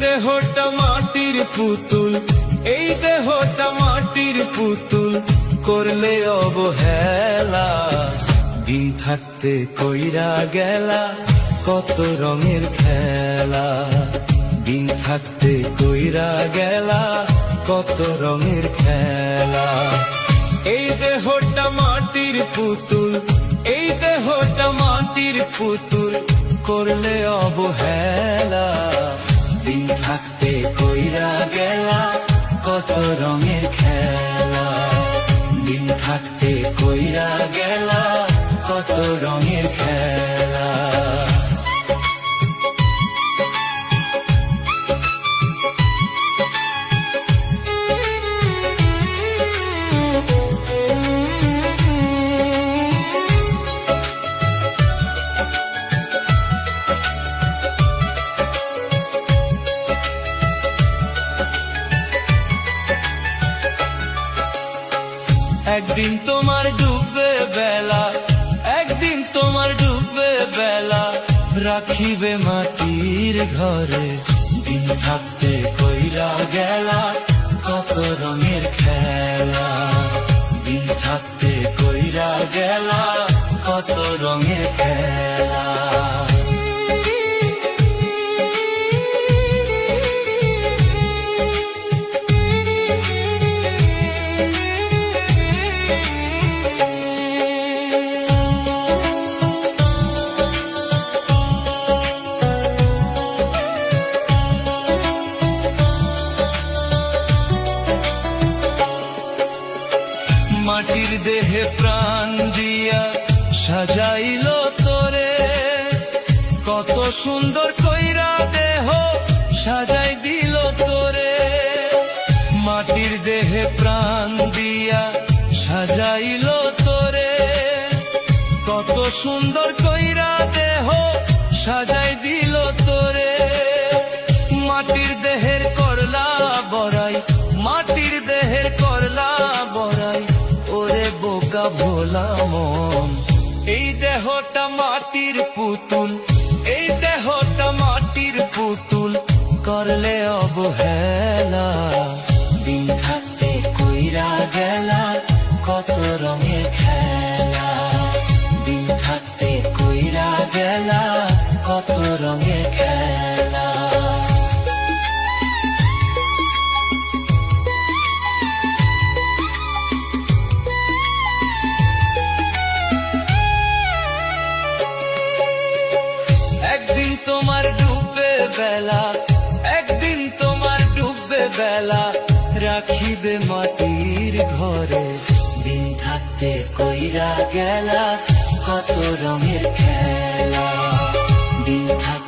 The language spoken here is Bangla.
দেহটা মাটির পুতুল, এই দেহটা মাটির পুতুল, করলে অবহেলা। দিন থাকতে কইরা গেলা কত রঙের খেলা, দিন থাকতে কইরা গেলা কত রঙের খেলা। এই দেহটা মাটির পুতুল, এই দেহটা মাটির পুতুল, করলে অবহেলা। দিন থাকতে কইরা গেলা কত রঙের খেলা, দিন থাকতে কইরা গেলা কত রঙের খেলা। একদিন তোমার ডুববে বেলা, একদিন তোমার ডুববে বেলা, রাখিবে মাটির ঘরে। দিন থাকতে কইরা গেলা কত রঙের খেলা, দিন থাকতে কইরা গেলা কত রঙের খেলা। মাটির দেহে প্রাণ দিয়া সাজাইল তোরে, কত সুন্দর কইরা দেহ সাজাই দিল তোরে। মাটির দেহে প্রাণ দিয়া সাজাইল তোরে, কত সুন্দর কইরা দেহ সাজাই দিল তোরে। মাটির দেহের করলা বড়াই, মাটির দেহের করলা বড়াই, ওরে বোকা ভোলা মন। এই দেহটা মাটির পুতুল, এই দেহটা মাটির পুতুল, করলে অবহেলা। দিন থাকতে কইরা গেলা কত রঙের খেলা, দিন থাকতে কইরা গেলা কত রঙের খেলা। একদিন তোমার ডুববে বেলা, একদিন তোমার ডুববে বেলা, রাখিবে মাটির ঘরে। দিন থাকতে কইরা গেলা কত রঙের খেলা, দিন থাকতে